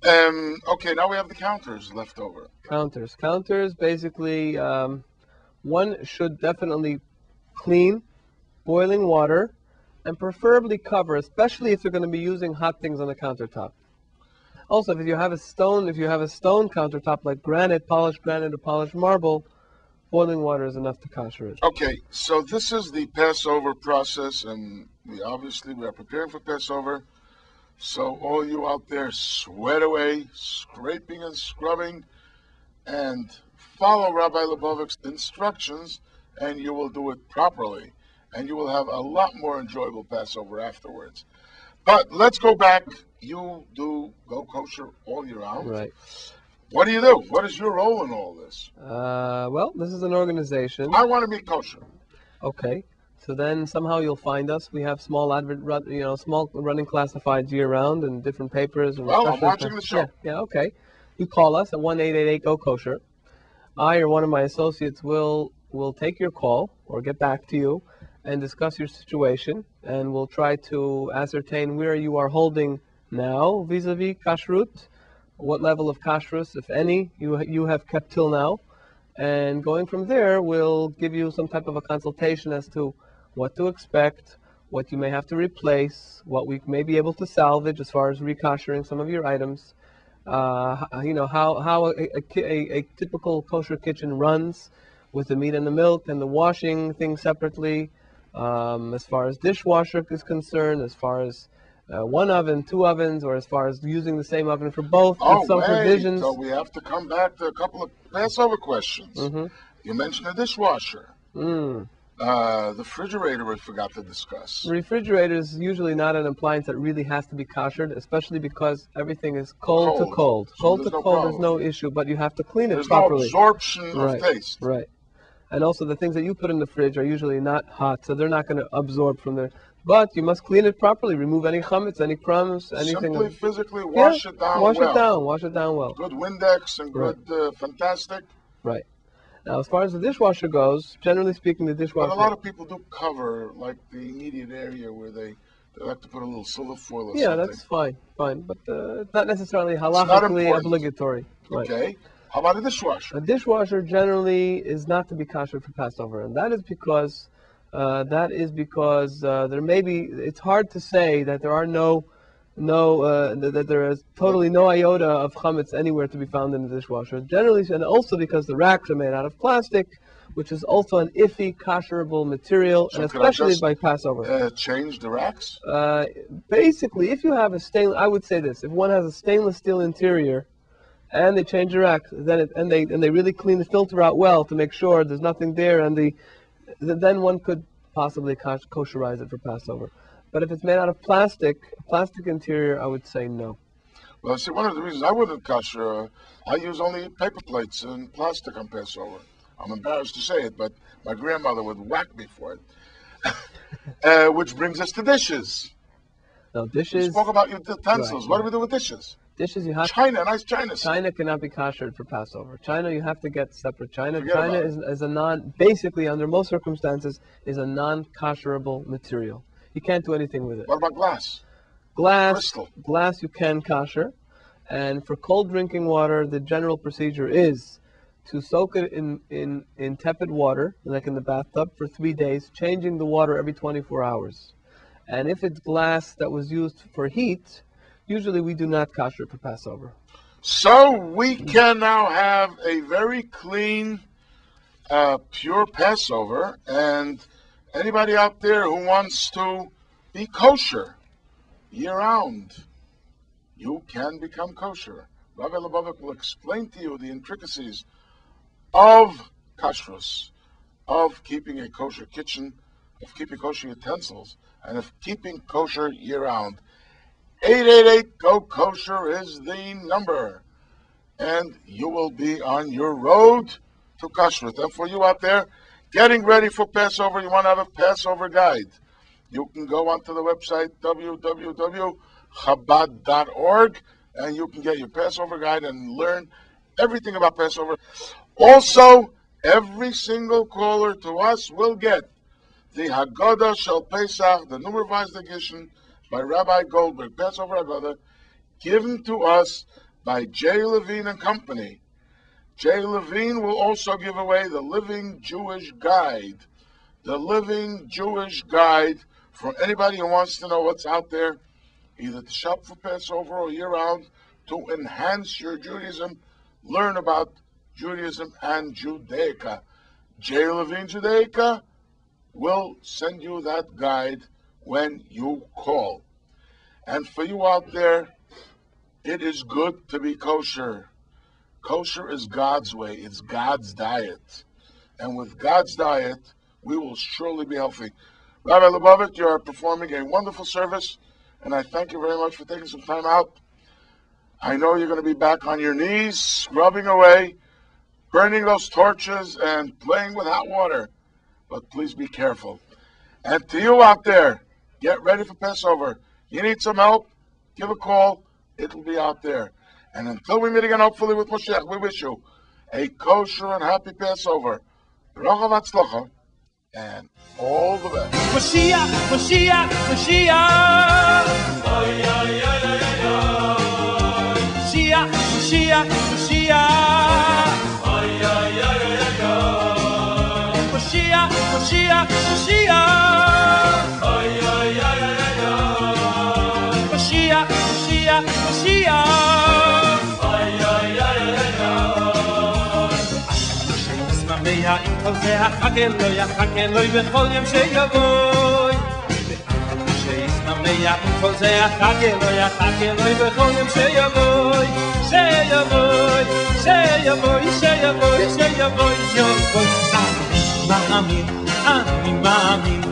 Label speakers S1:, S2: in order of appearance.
S1: Okay, now we have the counters left over.
S2: Counters, basically, one should definitely clean boiling water and preferably cover, especially if you're going to be using hot things on the countertop. Also, if you have a stone countertop like polished granite or polished marble, boiling water is enough to kosher it.
S1: Okay, so this is the Passover process, and we are preparing for Passover. So all you out there, sweat away, scraping and scrubbing, and follow Rabbi Lebovic's instructions, and you will do it properly, and you will have a lot more enjoyable Passover afterwards. But let's go back. You do go kosher all year round.
S2: Right.
S1: What do you do? What is your role in all this?
S2: Well, this is an organization.
S1: I want to be kosher.
S2: Okay. So then somehow you'll find us. We have small running classifieds year round in different papers. And
S1: well, I'm watching the show.
S2: Yeah, okay. You call us at 1-888-GO-KOSHER. I or one of my associates will take your call or get back to you and discuss your situation, and we'll try to ascertain where you are holding now vis-a-vis kashrut, what level of kashrus, if any, you have kept till now, and going from there, we'll give you some type of a consultation as to what to expect, what you may have to replace, what we may be able to salvage as far as rekoshering some of your items, how a typical kosher kitchen runs with the meat and the milk and the washing things separately, as far as dishwasher is concerned, as far as one oven, two ovens, or as far as using the same oven for both, with some provisions.
S1: So we have to come back to a couple of Passover questions.
S2: Mm-hmm.
S1: You mentioned a dishwasher. The refrigerator we forgot to discuss.
S2: The refrigerator is usually not an appliance that really has to be koshered, especially because everything is cold to cold. Cold to cold is no issue, but you have to clean it properly.
S1: There's no absorption of taste.
S2: Right. And also the things that you put in the fridge are usually not hot, so they're not going to absorb from there. But you must clean it properly, remove any chametz, any crumbs, anything.
S1: Simply physically wash it down
S2: wash it down well.
S1: Good Windex and good Fantastic.
S2: Right. Now, as far as the dishwasher goes, generally speaking, the dishwasher...
S1: But a lot of people do cover, like, the immediate area where they like to put a little silver foil or something.
S2: Yeah, that's fine. But it's not necessarily halakhically obligatory. Right.
S1: Okay. How about a dishwasher?
S2: A dishwasher generally is not to be kosher for Passover, and that is because there may be. It's hard to say that there are that there is totally no iota of chametz anywhere to be found in the dishwasher. Generally, and also because the racks are made out of plastic, which is also an iffy kosherable material,
S1: so
S2: and especially by Passover.
S1: Change the racks?
S2: Basically, if you have I would say this: if one has a stainless steel interior, and they change the rack, then they really clean the filter out well to make sure there's nothing there, and then one could possibly kosherize it for Passover. But if it's made out of plastic interior, I would say no.
S1: Well, see, one of the reasons I wouldn't kosher, I use only paper plates and plastic on Passover. I'm embarrassed to say it, but my grandmother would whack me for it. Which brings us to dishes.
S2: Now, dishes...
S1: You spoke about utensils. Right. What do we do with dishes?
S2: Dishes, you have
S1: China, nice China.
S2: China cannot be koshered for Passover. China, you have to get separate China. China is a basically under most circumstances, is a non-kosherable material. You can't do anything with it.
S1: What about glass?
S2: Crystal. Glass you can kosher. And for cold drinking water, the general procedure is to soak it in tepid water, like in the bathtub, for 3 days, changing the water every 24 hours. And if it's glass that was used for heat, usually we do not kosher for Passover.
S1: So we can now have a very clean, pure Passover, and anybody out there who wants to be kosher year-round, you can become kosher. Rabbi Lebovic will explain to you the intricacies of kashrus, of keeping a kosher kitchen, of keeping kosher utensils, and of keeping kosher year-round. 888-GO-KOSHER is the number, and you will be on your road to kashrut. And for you out there getting ready for Passover, you want to have a Passover guide, you can go onto the website www.chabad.org, and you can get your Passover guide and learn everything about Passover. Also, every single caller to us will get the Haggadah Shel Pesach, the new revised edition by Rabbi Goldberg, Passover Haggadah, given to us by J. Levine and Company. J. Levine will also give away the Living Jewish Guide. The Living Jewish Guide for anybody who wants to know what's out there, either to shop for Passover or year-round, to enhance your Judaism, learn about Judaism and Judaica. J. Levine Judaica will send you that guide when you call. And for you out there, it is good to be kosher. Kosher is God's way. It's God's diet. And with God's diet, we will surely be healthy. Rabbi Lebovic, you are performing a wonderful service, and I thank you very much for taking some time out. I know you're going to be back on your knees, scrubbing away, burning those torches, and playing with hot water. But please be careful. And to you out there, get ready for Passover. You need some help? Give a call. It will be out there. And until we meet again, hopefully with Moshiach, we wish you a kosher and happy Passover. Bracha v'atzlacha, and all the best.
S3: Moshiach, Moshiach, Moshiach. Oy, oy, oy, oy, oy. Moshiach, Moshiach, Moshiach. Oy, oy, oy, oy, oy. Moshiach, Moshiach, Moshiach. Oy, oy, oy, oy, oy. Moshiach, Moshiach, Moshiach. Oy, oy, oy, oy, oy. Sheismameya im kol ze hachagel lo yachagel lo bechol yom sheyavoy. Sheismameya im kol ze hachagel lo yachagel lo bechol yom sheyavoy. Sheyavoy, sheyavoy, sheyavoy, sheyavoy, yovoy. Ani ma'amin,